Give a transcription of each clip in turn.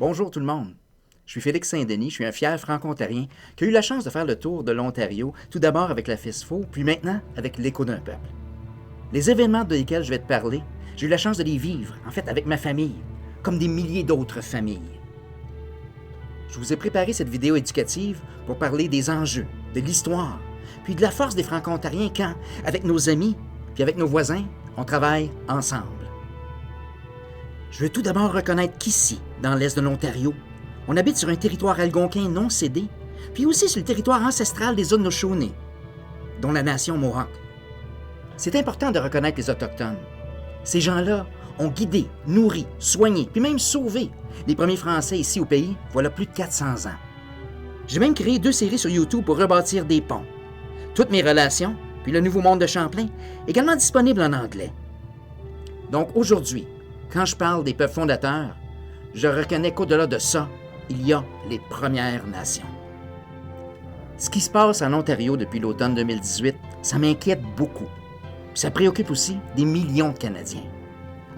Bonjour tout le monde. Je suis Félix Saint-Denis, je suis un fier franco-ontarien qui a eu la chance de faire le tour de l'Ontario, tout d'abord avec la FISFO, puis maintenant avec l'Écho d'un peuple. Les événements desquels je vais te parler, j'ai eu la chance de les vivre, en fait avec ma famille, comme des milliers d'autres familles. Je vous ai préparé cette vidéo éducative pour parler des enjeux, de l'histoire, puis de la force des franco-ontariens quand, avec nos amis, puis avec nos voisins, on travaille ensemble. Je veux tout d'abord reconnaître qu'ici, dans l'est de l'Ontario, on habite sur un territoire algonquin non cédé, puis aussi sur le territoire ancestral des Haudenosaunee, dont la nation Mohawk. C'est important de reconnaître les Autochtones. Ces gens-là ont guidé, nourri, soigné, puis même sauvé les premiers Français ici au pays, voilà plus de 400 ans. J'ai même créé 2 séries sur YouTube pour rebâtir des ponts. Toutes mes relations, puis le Nouveau Monde de Champlain, également disponibles en anglais. Donc aujourd'hui, quand je parle des peuples fondateurs, je reconnais qu'au-delà de ça, il y a les Premières Nations. Ce qui se passe en Ontario depuis l'automne 2018, ça m'inquiète beaucoup. Puis ça préoccupe aussi des millions de Canadiens.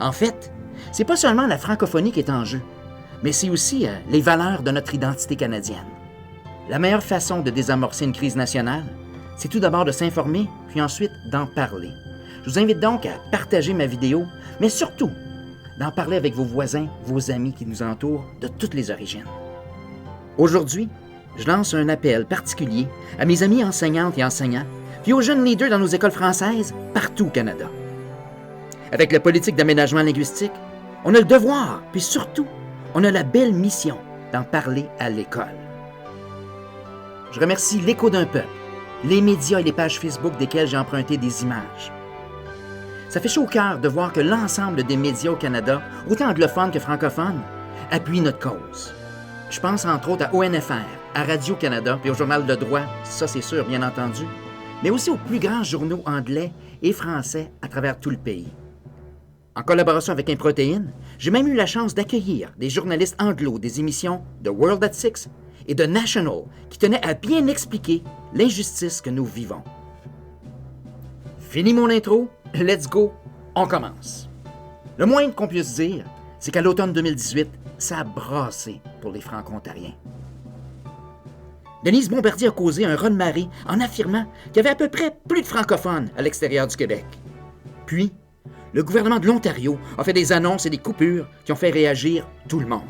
En fait, c'est pas seulement la francophonie qui est en jeu, mais c'est aussi les valeurs de notre identité canadienne. La meilleure façon de désamorcer une crise nationale, c'est tout d'abord de s'informer, puis ensuite d'en parler. Je vous invite donc à partager ma vidéo, mais surtout d'en parler avec vos voisins, vos amis qui nous entourent de toutes les origines. Aujourd'hui, je lance un appel particulier à mes amis enseignantes et enseignants, puis aux jeunes leaders dans nos écoles françaises partout au Canada. Avec la politique d'aménagement linguistique, on a le devoir, puis surtout, on a la belle mission d'en parler à l'école. Je remercie l'Écho d'un peuple, les médias et les pages Facebook desquels j'ai emprunté des images. Ça fait chaud au cœur de voir que l'ensemble des médias au Canada, autant anglophones que francophones, appuient notre cause. Je pense entre autres à ONFR, à Radio-Canada, puis au Journal de droit, ça c'est sûr, bien entendu, mais aussi aux plus grands journaux anglais et français à travers tout le pays. En collaboration avec Improtéine, j'ai même eu la chance d'accueillir des journalistes anglo des émissions de World at Six et de National qui tenaient à bien expliquer l'injustice que nous vivons. Fini mon intro, let's go, on commence. Le moins qu'on puisse dire, c'est qu'à l'automne 2018, ça a brassé pour les Franco-Ontariens. Denise Bombardier a causé un raz-de-marée en affirmant qu'il y avait à peu près plus de francophones à l'extérieur du Québec. Puis, le gouvernement de l'Ontario a fait des annonces et des coupures qui ont fait réagir tout le monde.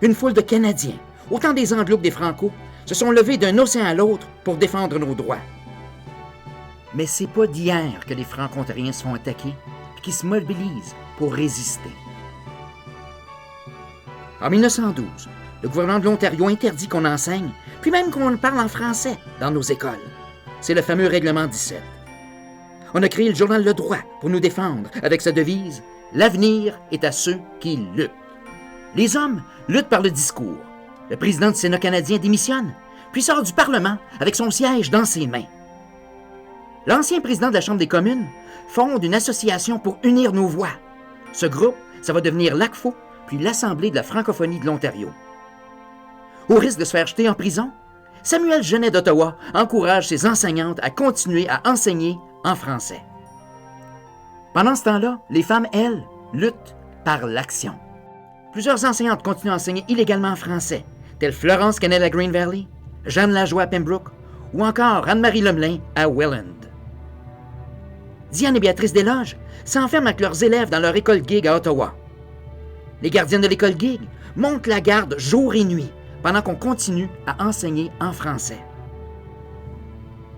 Une foule de Canadiens, autant des Anglo que des Franco, se sont levés d'un océan à l'autre pour défendre nos droits. Mais c'est pas d'hier que les Franco-Ontariens se font attaquer et qu'ils se mobilisent pour résister. En 1912, le gouvernement de l'Ontario interdit qu'on enseigne, puis même qu'on parle en français dans nos écoles. C'est le fameux Règlement 17. On a créé le journal Le Droit pour nous défendre avec sa devise « L'avenir est à ceux qui luttent ». Les hommes luttent par le discours. Le président du Sénat canadien démissionne, puis sort du Parlement avec son siège dans ses mains. L'ancien président de la Chambre des communes fonde une association pour unir nos voix. Ce groupe, ça va devenir l'ACFO, puis l'Assemblée de la francophonie de l'Ontario. Au risque de se faire jeter en prison, Samuel Genet d'Ottawa encourage ses enseignantes à continuer à enseigner en français. Pendant ce temps-là, les femmes, elles, luttent par l'action. Plusieurs enseignantes continuent à enseigner illégalement en français, telles Florence Canel à Green Valley, Jeanne Lajoie à Pembroke ou encore Anne-Marie Lemelin à Welland. Diane et Béatrice Desloges s'enferment avec leurs élèves dans leur école gig à Ottawa. Les gardiennes de l'école gig montent la garde jour et nuit pendant qu'on continue à enseigner en français.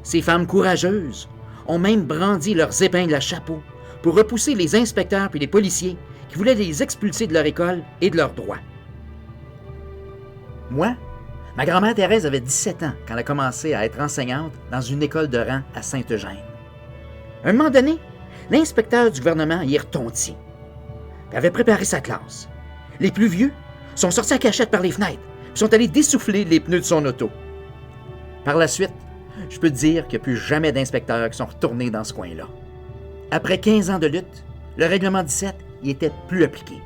Ces femmes courageuses ont même brandi leurs épingles à chapeau pour repousser les inspecteurs puis les policiers qui voulaient les expulser de leur école et de leurs droits. Moi, ma grand-mère Thérèse avait 17 ans quand elle a commencé à être enseignante dans une école de rang à Sainte-Eugène. À un moment donné, l'inspecteur du gouvernement y est retonti. Il avait préparé sa classe. Les plus vieux sont sortis à cachette par les fenêtres et sont allés dessouffler les pneus de son auto. Par la suite, je peux te dire qu'il n'y a plus jamais d'inspecteurs qui sont retournés dans ce coin-là. Après 15 ans de lutte, le règlement 17 y était plus appliqué.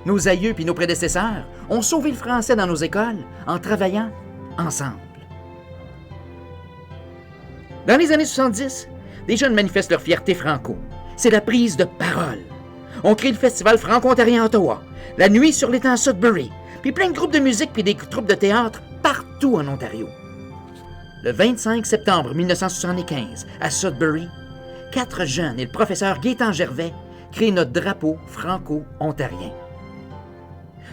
Nos aïeux puis nos prédécesseurs ont sauvé le français dans nos écoles en travaillant ensemble. Dans les années 70, des jeunes manifestent leur fierté franco. C'est la prise de parole. On crée le Festival franco-ontarien à Ottawa, la nuit sur l'étang Sudbury, puis plein de groupes de musique puis des troupes de théâtre partout en Ontario. Le 25 septembre 1975, à Sudbury, 4 jeunes et le professeur Gaétan Gervais créent notre drapeau franco-ontarien.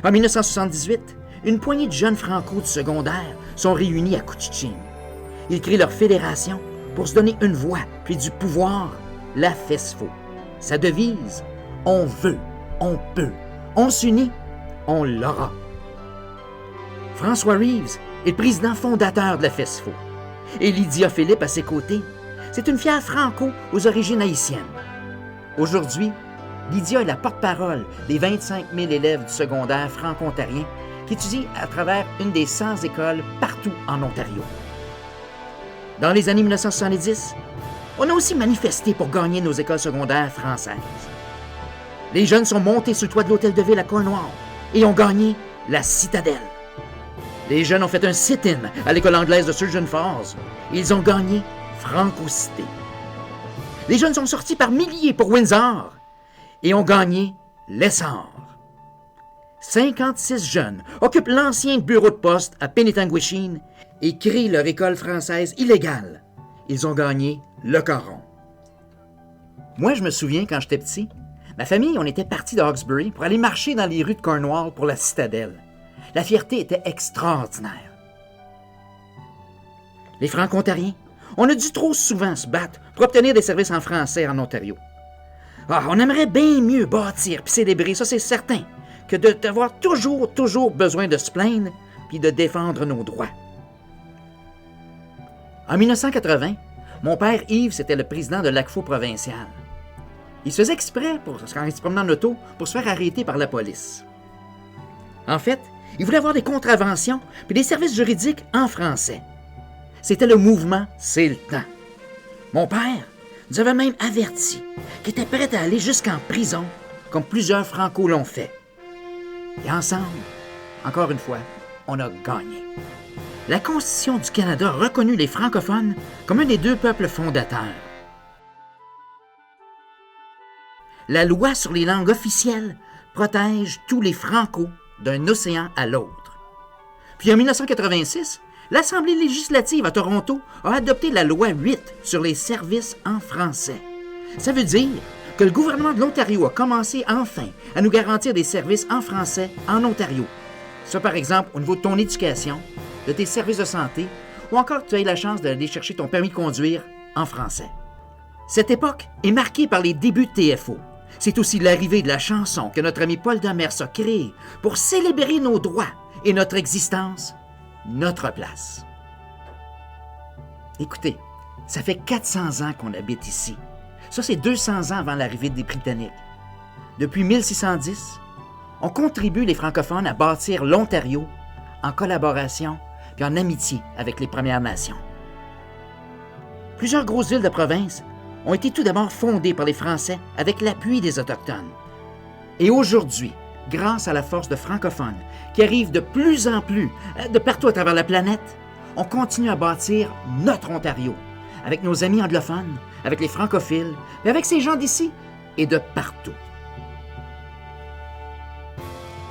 En 1978, une poignée de jeunes franco du secondaire sont réunis à Couchiching. Ils créent leur fédération pour se donner une voix puis du pouvoir, la FESFO. Sa devise, on veut, on peut, on s'unit, on l'aura. François Reeves est le président fondateur de la FESFO. Et Lydia Philippe à ses côtés, c'est une fière franco aux origines haïtiennes. Aujourd'hui, Lydia est la porte-parole des 25 000 élèves du secondaire franco-ontarien qui étudient à travers une des 100 écoles partout en Ontario. Dans les années 1970, on a aussi manifesté pour gagner nos écoles secondaires françaises. Les jeunes sont montés sur le toit de l'hôtel de ville à Cornwall et ont gagné la Citadelle. Les jeunes ont fait un sit-in à l'école anglaise de Surgeon Falls. Ils ont gagné Franco-Cité. Les jeunes sont sortis par milliers pour Windsor et ont gagné l'Essor. 56 jeunes occupent l'ancien bureau de poste à Penetanguishene et créent leur école française illégale. Ils ont gagné le Coron. Moi, je me souviens, quand j'étais petit, ma famille, on était partis de Hawkesbury pour aller marcher dans les rues de Cornwall pour la Citadelle. La fierté était extraordinaire. Les Franco-Ontariens, on a dû trop souvent se battre pour obtenir des services en français en Ontario. On aimerait bien mieux bâtir puis célébrer, ça c'est certain, que d'avoir toujours besoin de se plaindre puis de défendre nos droits. En 1980, mon père Yves, c'était le président de l'ACFO provincial. Il se faisait exprès, quand il se promenait en auto, pour se faire arrêter par la police. En fait, il voulait avoir des contraventions puis des services juridiques en français. C'était le mouvement C'est le temps. Mon père nous avait même averti qu'il était prêt à aller jusqu'en prison, comme plusieurs Franco l'ont fait. Et ensemble, encore une fois, on a gagné. La Constitution du Canada a reconnu les francophones comme un des 2 peuples fondateurs. La loi sur les langues officielles protège tous les Franco d'un océan à l'autre. Puis en 1986, l'Assemblée législative à Toronto a adopté la loi 8 sur les services en français. Ça veut dire que le gouvernement de l'Ontario a commencé enfin à nous garantir des services en français en Ontario. Ça, par exemple, au niveau de ton éducation, de tes services de santé, ou encore que tu aies la chance d'aller chercher ton permis de conduire en français. Cette époque est marquée par les débuts de TFO. C'est aussi l'arrivée de la chanson que notre ami Paul Demers a créée pour célébrer nos droits et notre existence, notre place. Écoutez, ça fait 400 ans qu'on habite ici. Ça, c'est 200 ans avant l'arrivée des Britanniques. Depuis 1610, on contribue, les francophones, à bâtir l'Ontario en collaboration et en amitié avec les Premières Nations. Plusieurs grosses villes de province ont été tout d'abord fondées par les Français avec l'appui des Autochtones. Et aujourd'hui, grâce à la force de francophones qui arrivent de plus en plus de partout à travers la planète, on continue à bâtir notre Ontario avec nos amis anglophones, avec les francophiles, mais avec ces gens d'ici et de partout.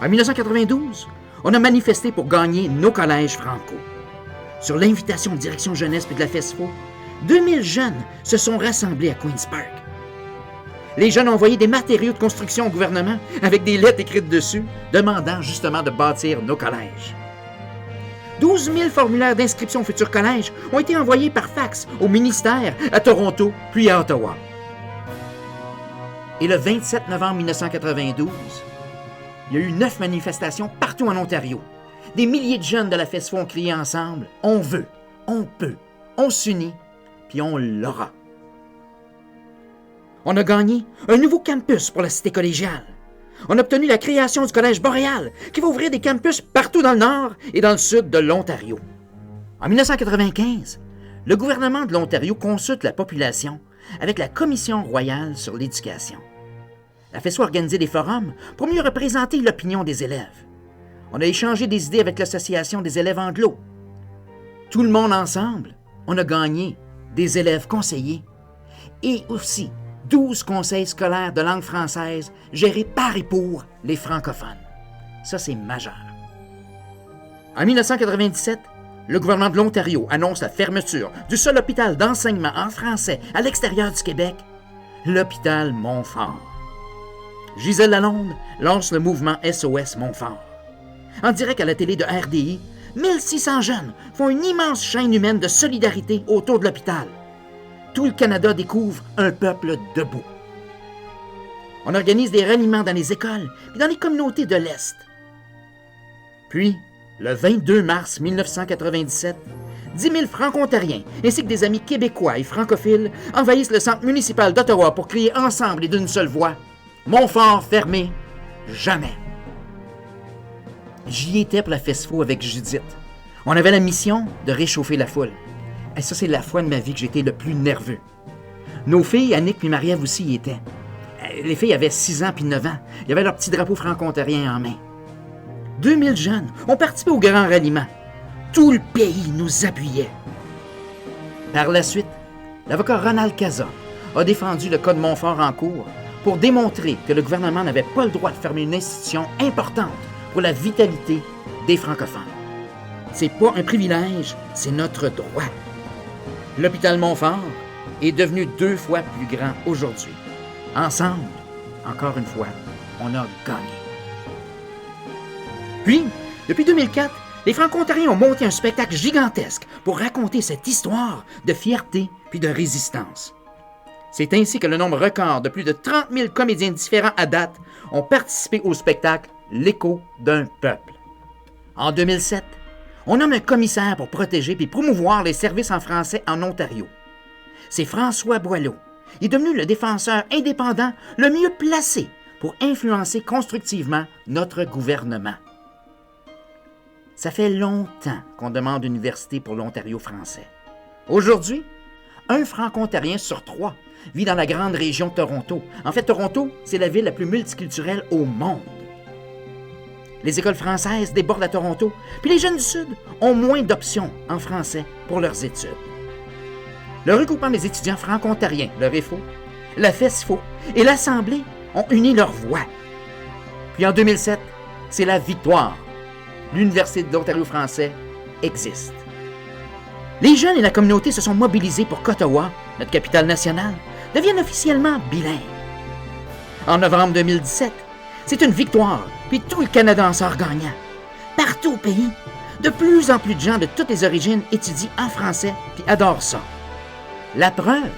En 1992, on a manifesté pour gagner nos collèges franco. Sur l'invitation de Direction Jeunesse et de la FESFO, 2000 jeunes se sont rassemblés à Queen's Park. Les jeunes ont envoyé des matériaux de construction au gouvernement avec des lettres écrites dessus, demandant justement de bâtir nos collèges. 12 000 formulaires d'inscription au futur collège ont été envoyés par fax au ministère, à Toronto, puis à Ottawa. Et le 27 novembre 1992, il y a eu 9 manifestations partout en Ontario. Des milliers de jeunes de la FESFO ont crié ensemble « On veut, on peut, on s'unit, puis on l'aura ». On a gagné un nouveau campus pour la cité collégiale. On a obtenu la création du Collège Boréal, qui va ouvrir des campus partout dans le nord et dans le sud de l'Ontario. En 1995, le gouvernement de l'Ontario consulte la population avec la Commission royale sur l'éducation. La FESFO a organisé des forums pour mieux représenter l'opinion des élèves. On a échangé des idées avec l'Association des élèves anglo. Tout le monde ensemble, on a gagné des élèves conseillers et aussi 12 conseils scolaires de langue française gérés par et pour les francophones. Ça, c'est majeur. En 1997, le gouvernement de l'Ontario annonce la fermeture du seul hôpital d'enseignement en français à l'extérieur du Québec, l'hôpital Montfort. Gisèle Lalonde lance le mouvement SOS Montfort. En direct à la télé de RDI, 1600 jeunes font une immense chaîne humaine de solidarité autour de l'hôpital. Tout le Canada découvre un peuple debout. On organise des ralliements dans les écoles et dans les communautés de l'Est. Puis, le 22 mars 1997, 10 000 franco-ontariens ainsi que des amis québécois et francophiles envahissent le centre municipal d'Ottawa pour crier ensemble et d'une seule voix « Montfort fermé, jamais ». J'y étais pour la FESFO avec Judith. On avait la mission de réchauffer la foule. Et ça, c'est la fois de ma vie que j'étais le plus nerveux. Nos filles, Annick et Marie-Ève aussi y étaient. Les filles avaient 6 ans puis 9 ans. Il y avait leur petit drapeau franco-ontarien en main. 2000 jeunes ont participé au grand ralliement. Tout le pays nous appuyait. Par la suite, l'avocat Ronald Casa a défendu le cas de Montfort en cours pour démontrer que le gouvernement n'avait pas le droit de fermer une institution importante pour la vitalité des francophones. C'est pas un privilège, c'est notre droit. L'hôpital Montfort est devenu 2 fois plus grand aujourd'hui. Ensemble, encore une fois, on a gagné. Puis, depuis 2004, les Franco-Ontariens ont monté un spectacle gigantesque pour raconter cette histoire de fierté puis de résistance. C'est ainsi que le nombre record de plus de 30 000 comédiens différents à date ont participé au spectacle L'écho d'un peuple. En 2007, on nomme un commissaire pour protéger puis promouvoir les services en français en Ontario. C'est François Boileau. Il est devenu le défenseur indépendant le mieux placé pour influencer constructivement notre gouvernement. Ça fait longtemps qu'on demande une université pour l'Ontario français. Aujourd'hui, un franco-ontarien sur 3 vit dans la grande région de Toronto. En fait, Toronto, c'est la ville la plus multiculturelle au monde. Les écoles françaises débordent à Toronto, puis les jeunes du Sud ont moins d'options en français pour leurs études. Le regroupement des étudiants franco-ontariens, le REFO, la FESFO et l'Assemblée ont uni leurs voix. Puis en 2007, c'est la victoire. L'Université de l'Ontario français existe. Les jeunes et la communauté se sont mobilisés pour qu'Ottawa, notre capitale nationale, devienne officiellement bilingue. En novembre 2017, c'est une victoire, puis tout le Canada en sort gagnant. Partout au pays, de plus en plus de gens de toutes les origines étudient en français puis adorent ça. La preuve,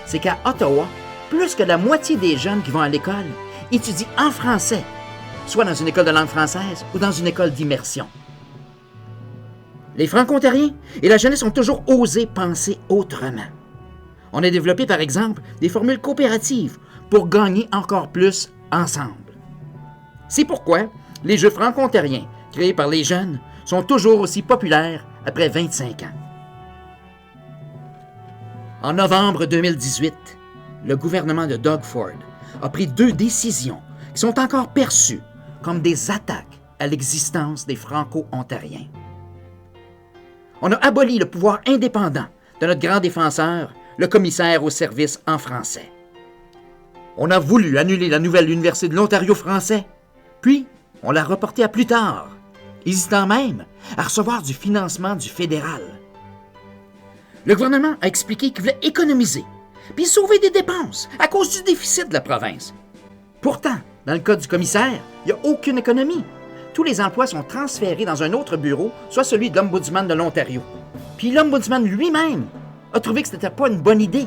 c'est qu'à Ottawa, plus que la moitié des jeunes qui vont à l'école étudient en français, soit dans une école de langue française ou dans une école d'immersion. Les Franco-Ontariens et la jeunesse ont toujours osé penser autrement. On a développé, par exemple, des formules coopératives pour gagner encore plus ensemble. C'est pourquoi les Jeux franco-ontariens, créés par les jeunes, sont toujours aussi populaires après 25 ans. En novembre 2018, le gouvernement de Doug Ford a pris 2 décisions qui sont encore perçues comme des attaques à l'existence des Franco-Ontariens. On a aboli le pouvoir indépendant de notre grand défenseur, le commissaire au service en français. On a voulu annuler la nouvelle Université de l'Ontario français, puis on l'a reportée à plus tard, hésitant même à recevoir du financement du fédéral. Le gouvernement a expliqué qu'il voulait économiser, puis sauver des dépenses à cause du déficit de la province. Pourtant, dans le cas du commissaire, il n'y a aucune économie. Tous les emplois sont transférés dans un autre bureau, soit celui de l'Ombudsman de l'Ontario. Puis l'Ombudsman lui-même a trouvé que ce n'était pas une bonne idée.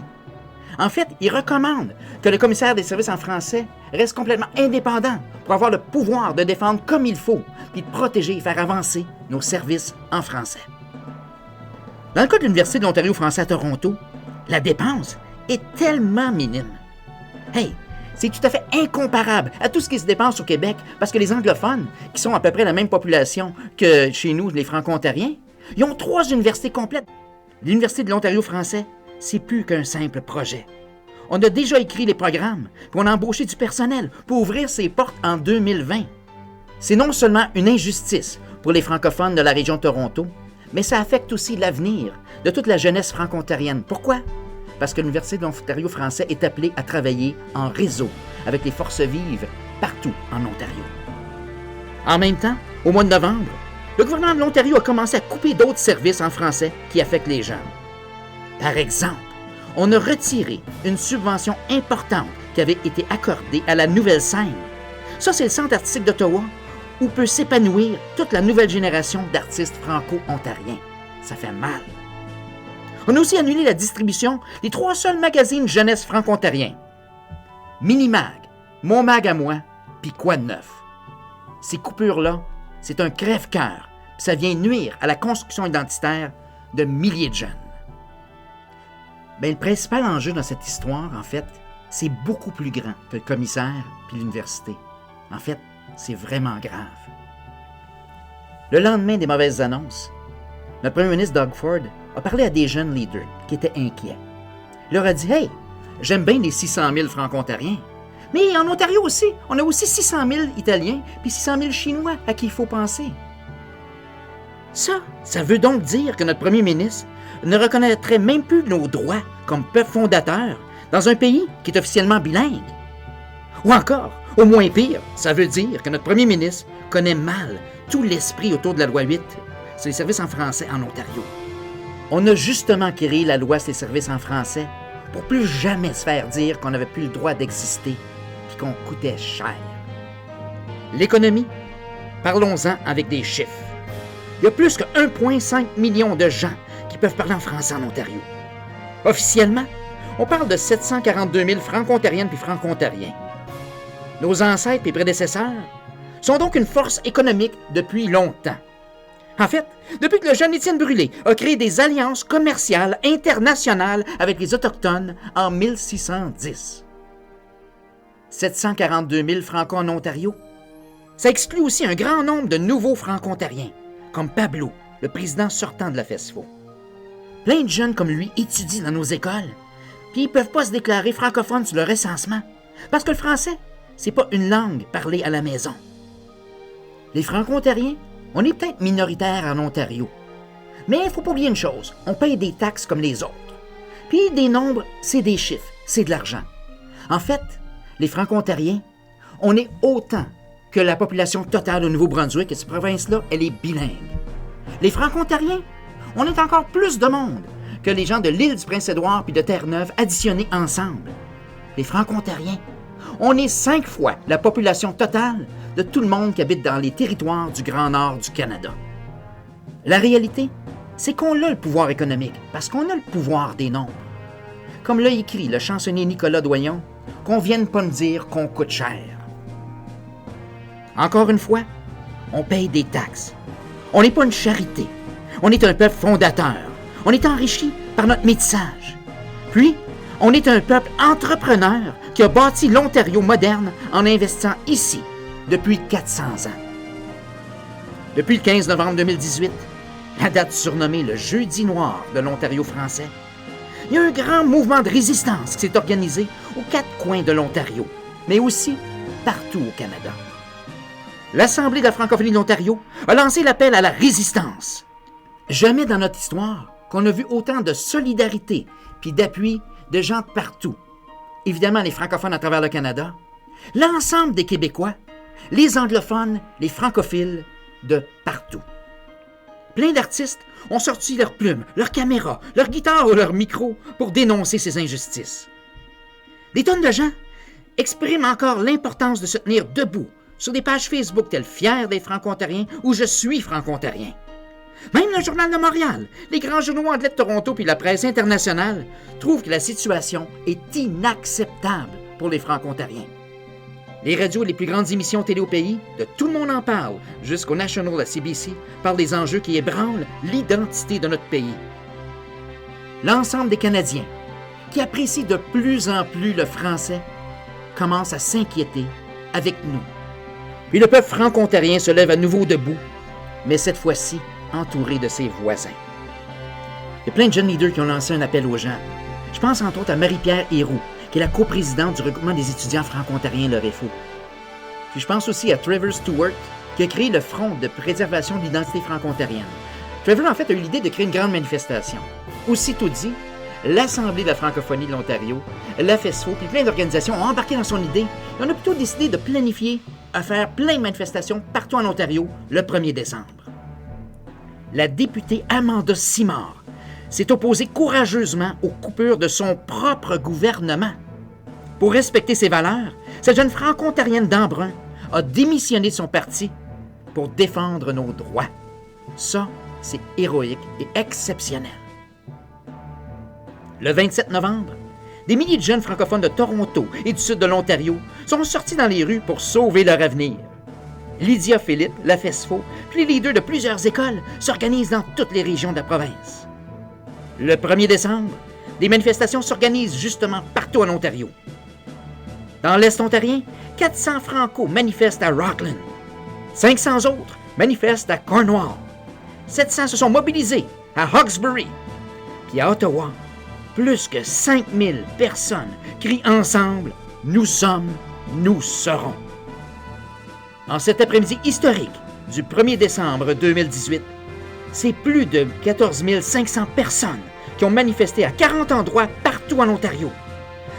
En fait, il recommande que le commissaire des services en français reste complètement indépendant pour avoir le pouvoir de défendre comme il faut, puis de protéger et faire avancer nos services en français. Dans le cas de l'Université de l'Ontario français à Toronto, la dépense est tellement minime. Hey, c'est tout à fait incomparable à tout ce qui se dépense au Québec parce que les anglophones, qui sont à peu près la même population que chez nous, les franco-ontariens, ils ont 3 universités complètes. L'Université de l'Ontario français, c'est plus qu'un simple projet. On a déjà écrit les programmes, puis on a embauché du personnel pour ouvrir ses portes en 2020. C'est non seulement une injustice pour les francophones de la région de Toronto, mais ça affecte aussi l'avenir de toute la jeunesse franco-ontarienne. Pourquoi? parce que l'Université de l'Ontario français est appelée à travailler en réseau avec les forces vives partout en Ontario. En même temps, au mois de novembre, le gouvernement de l'Ontario a commencé à couper d'autres services en français qui affectent les jeunes. Par exemple, on a retiré une subvention importante qui avait été accordée à la Nouvelle Scène. Ça, c'est le centre artistique d'Ottawa où peut s'épanouir toute la nouvelle génération d'artistes franco-ontariens. Ça fait mal. On a aussi annulé la distribution des 3 seuls magazines jeunesse franco-ontariens. Minimag, Mon Mag à moi, puis Quoi de neuf. Ces coupures-là, c'est un crève-cœur, puis ça vient nuire à la construction identitaire de milliers de jeunes. Bien, le principal enjeu dans cette histoire, en fait, c'est beaucoup plus grand que le commissaire puis l'université. En fait, c'est vraiment grave. Le lendemain des mauvaises annonces, notre premier ministre Doug Ford a parlé à des jeunes leaders qui étaient inquiets. Il leur a dit « Hey, j'aime bien les 600 000 franco-ontariens, mais en Ontario aussi, on a aussi 600 000 Italiens puis 600 000 Chinois à qui il faut penser. » Ça veut donc dire que notre premier ministre ne reconnaîtrait même plus nos droits comme peuple fondateur dans un pays qui est officiellement bilingue. Ou encore, au moins pire, ça veut dire que notre premier ministre connaît mal tout l'esprit autour de la loi 8 sur les services en français en Ontario. On a justement créé la loi sur les services en français pour plus jamais se faire dire qu'on n'avait plus le droit d'exister et qu'on coûtait cher. L'économie, parlons-en avec des chiffres. Il y a plus que 1,5 million de gens qui peuvent parler en français en Ontario. Officiellement, on parle de 742 000 franco-ontariennes puis franco-ontariens. Nos ancêtres et prédécesseurs sont donc une force économique depuis longtemps. En fait, depuis que le jeune Étienne Brûlé a créé des alliances commerciales internationales avec les Autochtones en 1610. 742 000 Franco en Ontario. Ça exclut aussi un grand nombre de nouveaux Franco-ontariens, comme Pablo, le président sortant de la FESFO. Plein de jeunes comme lui étudient dans nos écoles, puis ils ne peuvent pas se déclarer francophones sur le recensement, parce que le français, c'est pas une langue parlée à la maison. Les Franco-ontariens, on est peut-être minoritaires en Ontario, mais il ne faut pas oublier une chose, on paye des taxes comme les autres. Puis des nombres, c'est des chiffres, c'est de l'argent. En fait, les Franco-ontariens, on est autant que la population totale au Nouveau-Brunswick et cette province-là, elle est bilingue. Les Franco-ontariens, on est encore plus de monde que les gens de l'île du Prince-Édouard puis de Terre-Neuve additionnés ensemble. Les Franco-ontariens, on est 5 fois la population totale de tout le monde qui habite dans les territoires du Grand Nord du Canada. La réalité, c'est qu'on a le pouvoir économique parce qu'on a le pouvoir des nombres. Comme l'a écrit le chansonnier Nicolas Doyon, qu'on vienne pas nous dire qu'on coûte cher. Encore une fois, on paye des taxes. On n'est pas une charité. On est un peuple fondateur. On est enrichi par notre métissage. Puis, on est un peuple entrepreneur qui a bâti l'Ontario moderne en investissant ici depuis 400 ans. Depuis le 15 novembre 2018, la date surnommée le Jeudi noir de l'Ontario français, il y a un grand mouvement de résistance qui s'est organisé aux 4 coins de l'Ontario, mais aussi partout au Canada. L'Assemblée de la francophonie de l'Ontario a lancé l'appel à la résistance. Jamais dans notre histoire qu'on a vu autant de solidarité puis d'appui de gens de partout. Évidemment, les francophones à travers le Canada, l'ensemble des Québécois, les anglophones, les francophiles de partout. Plein d'artistes ont sorti leurs plumes, leurs caméras, leurs guitares ou leurs micros pour dénoncer ces injustices. Des tonnes de gens expriment encore l'importance de se tenir debout sur des pages Facebook telles « Fiers des Franco-ontariens » ou « Je suis Franco-ontarien ». Même le Journal de Montréal, les grands journaux anglais de Toronto puis la presse internationale trouvent que la situation est inacceptable pour les Franco-ontariens. Les radios et les plus grandes émissions télé au pays, de Tout le monde en parle, jusqu'au National à CBC, parlent des enjeux qui ébranlent l'identité de notre pays. L'ensemble des Canadiens, qui apprécient de plus en plus le français, commencent à s'inquiéter avec nous. Puis le peuple franco-ontarien se lève à nouveau debout, mais cette fois-ci entouré de ses voisins. Il y a plein de jeunes leaders qui ont lancé un appel aux gens. Je pense entre autres à Marie-Pierre Héroux, qui est la coprésidente du regroupement des étudiants franco-ontariens le REFO. Puis je pense aussi à Trevor Stewart, qui a créé le Front de préservation de l'identité franco-ontarienne. Trevor, en fait, a eu l'idée de créer une grande manifestation. Aussitôt dit, l'Assemblée de la francophonie de l'Ontario, la FESFO, puis plein d'organisations ont embarqué dans son idée et on a plutôt décidé de planifier à faire plein de manifestations partout en Ontario le 1er décembre. La députée Amanda Simard s'est opposée courageusement aux coupures de son propre gouvernement. Pour respecter ses valeurs, cette jeune franco-ontarienne d'Embrun a démissionné de son parti pour défendre nos droits. Ça, c'est héroïque et exceptionnel. Le 27 novembre, des milliers de jeunes francophones de Toronto et du sud de l'Ontario sont sortis dans les rues pour sauver leur avenir. Lydia Philippe, la FESFO, puis les leaders de plusieurs écoles s'organisent dans toutes les régions de la province. Le 1er décembre, des manifestations s'organisent justement partout en Ontario. Dans l'Est ontarien, 400 Franco manifestent à Rockland. 500 autres manifestent à Cornwall. 700 se sont mobilisés à Hawkesbury. Puis à Ottawa, plus que 5000 personnes crient ensemble « Nous sommes, nous serons ». En cet après-midi historique du 1er décembre 2018, c'est plus de 14 500 personnes qui ont manifesté à 40 endroits partout en Ontario.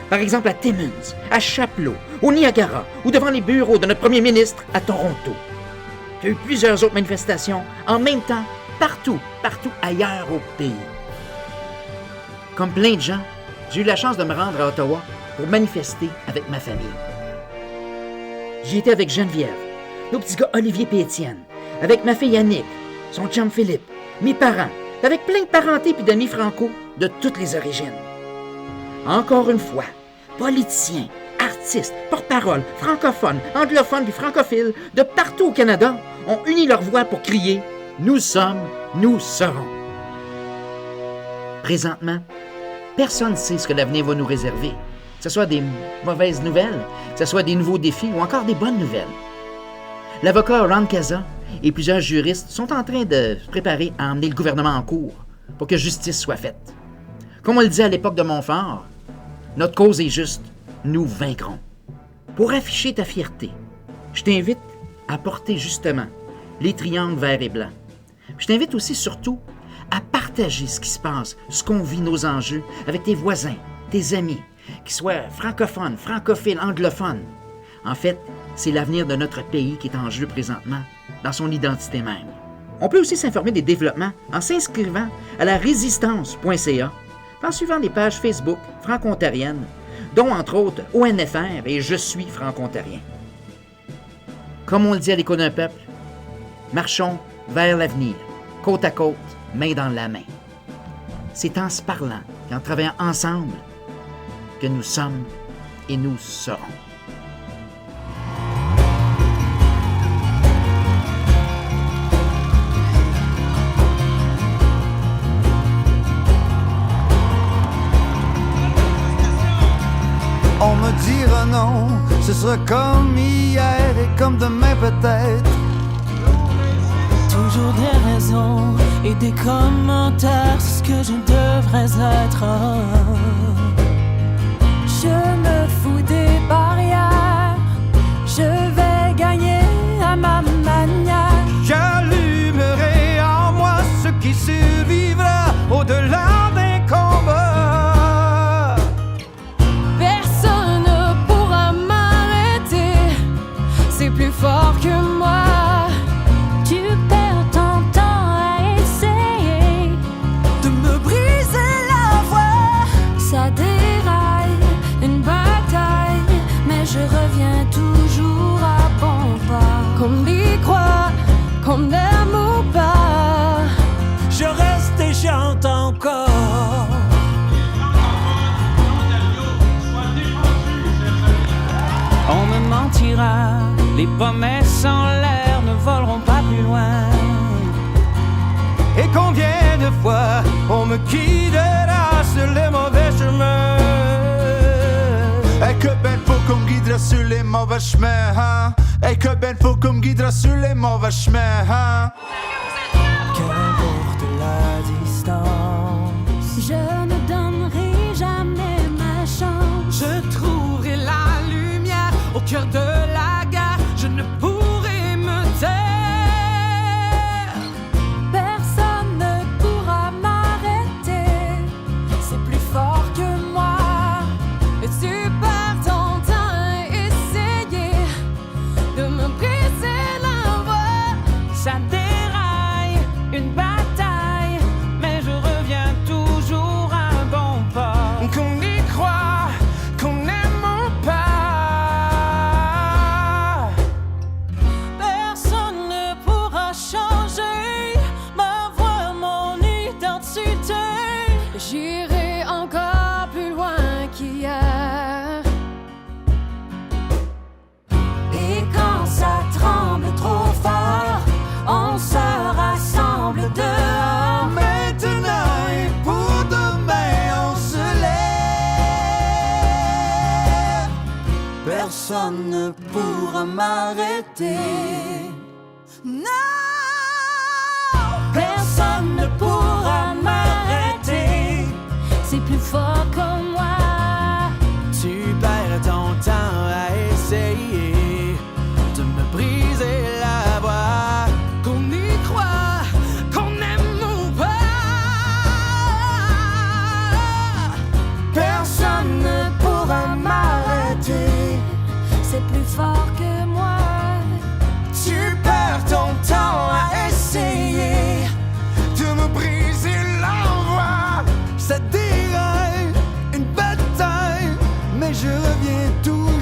Par exemple à Timmins, à Chapleau, au Niagara ou devant les bureaux de notre premier ministre à Toronto. Il y a eu plusieurs autres manifestations en même temps partout ailleurs au pays. Comme plein de gens, j'ai eu la chance de me rendre à Ottawa pour manifester avec ma famille. J'y étais avec Geneviève, nos petits gars Olivier et Étienne, avec ma fille Annick, son chum Philippe, mes parents, avec plein de parentés et d'amis franco de toutes les origines. Encore une fois, politiciens, artistes, porte-parole, francophones, anglophones et francophiles de partout au Canada ont uni leurs voix pour crier « Nous sommes, nous serons ». Présentement, personne ne sait ce que l'avenir va nous réserver, que ce soit des mauvaises nouvelles, que ce soit des nouveaux défis ou encore des bonnes nouvelles. L'avocat Ron Casa et plusieurs juristes sont en train de se préparer à emmener le gouvernement en cours pour que justice soit faite. Comme on le disait à l'époque de Montfort, notre cause est juste, nous vaincrons. Pour afficher ta fierté, je t'invite à porter justement les triangles verts et blancs. Je t'invite aussi surtout à partager ce qui se passe, ce qu'on vit, nos enjeux, avec tes voisins, tes amis, qu'ils soient francophones, francophiles, anglophones. En fait, c'est l'avenir de notre pays qui est en jeu présentement, dans son identité même. On peut aussi s'informer des développements en s'inscrivant à la résistance.ca, en suivant les pages Facebook franco-ontariennes, dont entre autres ONFR et Je suis franco-ontarien. Comme on le dit à l'Écho d'un peuple, marchons vers l'avenir, côte à côte, main dans la main. C'est en se parlant et en travaillant ensemble que nous sommes et nous serons. On me dira non, ce sera comme hier et comme demain peut-être. Toujours des raisons et des commentaires, c'est ce que je devrais être. Je me fous des barrières, je vais gagner à ma manière. J'allumerai en moi ce qui survivra au-delà des combats. Personne ne pourra m'arrêter, c'est plus fort que moi. Tu perds ton temps à essayer De me briser la voix. ça déraille, une bataille, mais je reviens toujours à bon pas. Qu'on y croit, qu'on aime ou pas, Je reste et chante encore. on me mentira, les promesses en l'air ne voleront pas plus loin. Et combien de fois on me guidera sur les mauvais chemins. Et que ben faut qu'on me guidera sur les mauvais chemins, hein? Et que ben faut qu'on me guidera sur les mauvais chemins, hein? Qu'importe la distance, je ne donnerai jamais ma chance. Je trouverai la lumière au cœur de la guerre, je ne pourrai me taire. Personne ne pourra m'arrêter, c'est plus fort Personne ne pourra m'arrêter. Non, personne ne pourra m'arrêter. C'est plus fort que moi. Tu perds ton temps à essayer de me briser la voix. Qu'on y croit, qu'on aime ou pas. Personne ne pourra m'arrêter. C'est plus fort que moi. Tu perds ton temps à essayer de me briser la voix. Ça dirait une bataille, mais je reviens tout